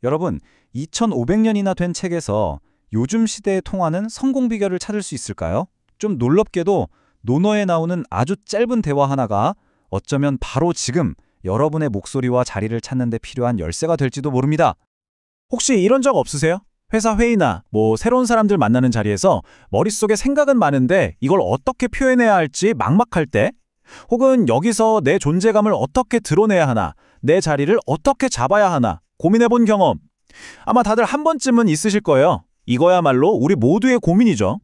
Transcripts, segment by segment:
여러분, 2500년이나 된 책에서 요즘 시대에 통하는 성공 비결을 찾을 수 있을까요? 좀 놀랍게도 논어에 나오는 아주 짧은 대화 하나가 어쩌면 바로 지금 여러분의 목소리와 자리를 찾는 데 필요한 열쇠가 될지도 모릅니다. 혹시 이런 적 없으세요? 회사 회의나 새로운 사람들 만나는 자리에서 머릿속에 생각은 많은데 이걸 어떻게 표현해야 할지 막막할 때? 혹은 여기서 내 존재감을 어떻게 드러내야 하나, 내 자리를 어떻게 잡아야 하나 고민해본 경험. 아마 다들 한 번쯤은 있으실 거예요. 이거야말로 우리 모두의 고민이죠.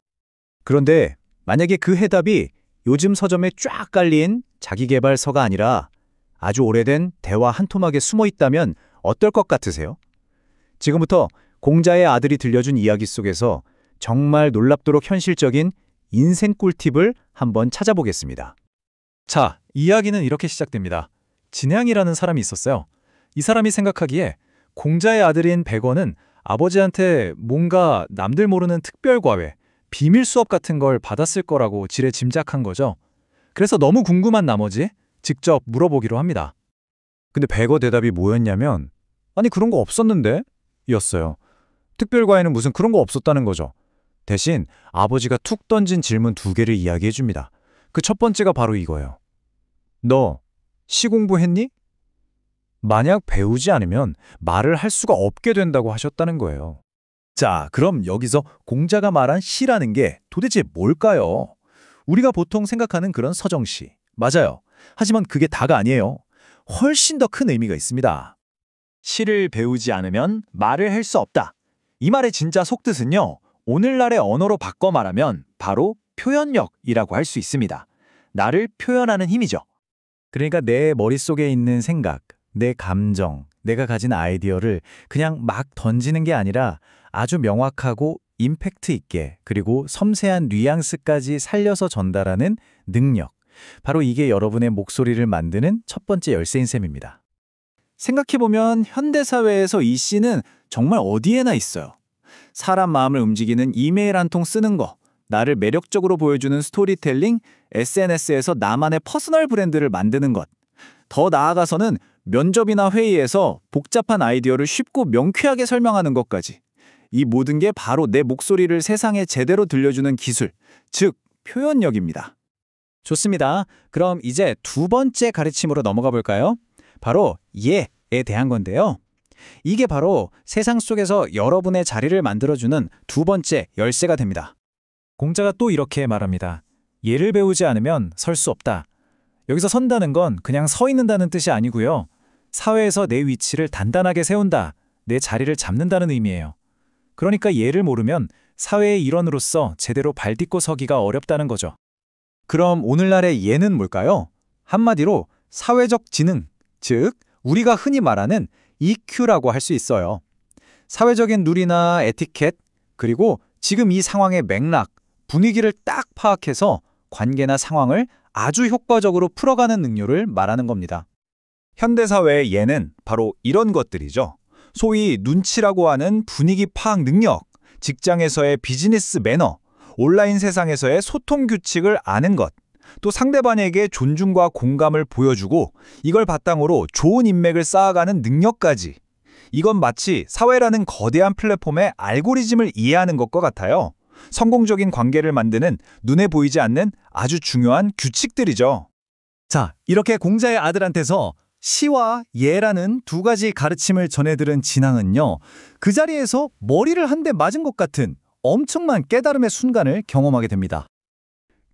그런데 만약에 그 해답이 요즘 서점에 쫙 깔린 자기계발서가 아니라 아주 오래된 대화 한 토막에 숨어 있다면 어떨 것 같으세요? 지금부터 공자의 아들이 들려준 이야기 속에서 정말 놀랍도록 현실적인 인생 꿀팁을 한번 찾아보겠습니다. 자, 이야기는 이렇게 시작됩니다. 진양이라는 사람이 있었어요. 이 사람이 생각하기에 공자의 아들인 백원은 아버지한테 뭔가 남들 모르는 특별 과외, 비밀 수업 같은 걸 받았을 거라고 지레 짐작한 거죠. 그래서 너무 궁금한 나머지 직접 물어보기로 합니다. 근데 백어 대답이 뭐였냐면 아니 그런 거 없었는데? 였어요. 특별과외는 무슨 그런 거 없었다는 거죠. 대신 아버지가 툭 던진 질문 두 개를 이야기해 줍니다. 그 첫 번째가 바로 이거예요. 너 시공부했니? 만약 배우지 않으면 말을 할 수가 없게 된다고 하셨다는 거예요. 자, 그럼 여기서 공자가 말한 시라는 게 도대체 뭘까요? 우리가 보통 생각하는 그런 서정시. 맞아요. 하지만 그게 다가 아니에요. 훨씬 더 큰 의미가 있습니다. 시를 배우지 않으면 말을 할 수 없다. 이 말의 진짜 속뜻은요. 오늘날의 언어로 바꿔 말하면 바로 표현력이라고 할 수 있습니다. 나를 표현하는 힘이죠. 그러니까 내 머릿속에 있는 생각, 내 감정, 내가 가진 아이디어를 그냥 막 던지는 게 아니라 아주 명확하고 임팩트 있게 그리고 섬세한 뉘앙스까지 살려서 전달하는 능력. 바로 이게 여러분의 목소리를 만드는 첫 번째 열쇠인 셈입니다. 생각해보면 현대사회에서 이 시는 정말 어디에나 있어요. 사람 마음을 움직이는 이메일 한 통 쓰는 거, 나를 매력적으로 보여주는 스토리텔링, SNS에서 나만의 퍼스널 브랜드를 만드는 것. 더 나아가서는 면접이나 회의에서 복잡한 아이디어를 쉽고 명쾌하게 설명하는 것까지. 이 모든 게 바로 내 목소리를 세상에 제대로 들려주는 기술, 즉 표현력입니다. 좋습니다. 그럼 이제 두 번째 가르침으로 넘어가 볼까요? 바로 예에 대한 건데요. 이게 바로 세상 속에서 여러분의 자리를 만들어주는 두 번째 열쇠가 됩니다. 공자가 또 이렇게 말합니다. 예를 배우지 않으면 설 수 없다. 여기서 선다는 건 그냥 서 있는다는 뜻이 아니고요. 사회에서 내 위치를 단단하게 세운다, 내 자리를 잡는다는 의미예요. 그러니까 예를 모르면 사회의 일원으로서 제대로 발딛고 서기가 어렵다는 거죠. 그럼 오늘날의 예는 뭘까요? 한마디로 사회적 지능, 즉 우리가 흔히 말하는 EQ라고 할 수 있어요. 사회적인 룰이나 에티켓, 그리고 지금 이 상황의 맥락, 분위기를 딱 파악해서 관계나 상황을 아주 효과적으로 풀어가는 능력을 말하는 겁니다. 현대사회의 예는 바로 이런 것들이죠. 소위 눈치라고 하는 분위기 파악 능력, 직장에서의 비즈니스 매너, 온라인 세상에서의 소통 규칙을 아는 것, 또 상대방에게 존중과 공감을 보여주고 이걸 바탕으로 좋은 인맥을 쌓아가는 능력까지. 이건 마치 사회라는 거대한 플랫폼의 알고리즘을 이해하는 것과 같아요. 성공적인 관계를 만드는 눈에 보이지 않는 아주 중요한 규칙들이죠. 자, 이렇게 공자의 아들한테서 시와 예라는 두 가지 가르침을 전해들은 진앙은요. 그 자리에서 머리를 한 대 맞은 것 같은 엄청난 깨달음의 순간을 경험하게 됩니다.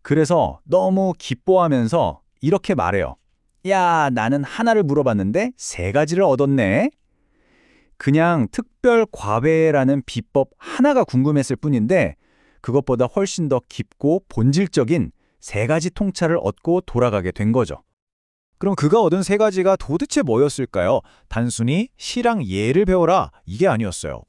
그래서 너무 기뻐하면서 이렇게 말해요. 야, 나는 하나를 물어봤는데 세 가지를 얻었네. 그냥 특별 과외라는 비법 하나가 궁금했을 뿐인데 그것보다 훨씬 더 깊고 본질적인 세 가지 통찰을 얻고 돌아가게 된 거죠. 그럼 그가 얻은 세 가지가 도대체 뭐였을까요? 단순히 시랑 예를 배워라 이게 아니었어요.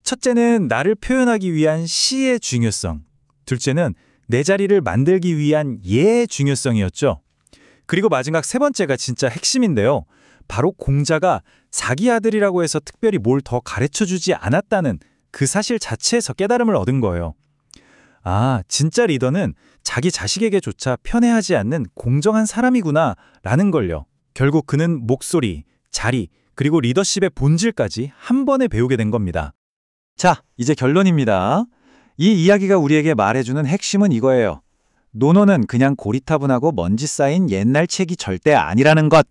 첫째는 나를 표현하기 위한 시의 중요성. 둘째는 내 자리를 만들기 위한 예의 중요성이었죠. 그리고 마지막 세 번째가 진짜 핵심인데요. 바로 공자가 자기 아들이라고 해서 특별히 뭘 더 가르쳐주지 않았다는 그 사실 자체에서 깨달음을 얻은 거예요. 아, 진짜 리더는 자기 자식에게조차 편애하지 않는 공정한 사람이구나 라는 걸요. 결국 그는 목소리, 자리, 그리고 리더십의 본질까지 한 번에 배우게 된 겁니다. 자, 이제 결론입니다. 이 이야기가 우리에게 말해주는 핵심은 이거예요. 논어는 그냥 고리타분하고 먼지 쌓인 옛날 책이 절대 아니라는 것.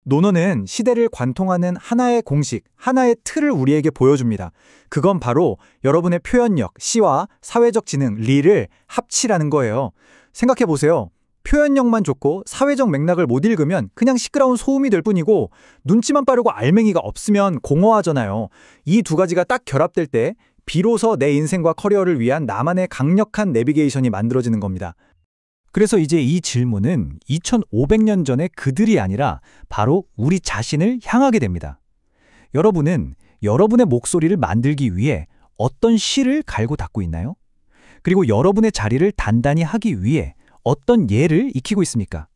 논어는 시대를 관통하는 하나의 공식, 하나의 틀을 우리에게 보여줍니다. 그건 바로 여러분의 표현력, 시와 사회적 지능, 리를 합치라는 거예요. 생각해 보세요. 표현력만 좋고 사회적 맥락을 못 읽으면 그냥 시끄러운 소음이 될 뿐이고 눈치만 빠르고 알맹이가 없으면 공허하잖아요. 이 두 가지가 딱 결합될 때 비로소 내 인생과 커리어를 위한 나만의 강력한 내비게이션이 만들어지는 겁니다. 그래서 이제 이 질문은 2500년 전의 그들이 아니라 바로 우리 자신을 향하게 됩니다. 여러분은 여러분의 목소리를 만들기 위해 어떤 실을 갈고 닦고 있나요? 그리고 여러분의 자리를 단단히 하기 위해 어떤 예를 익히고 있습니까?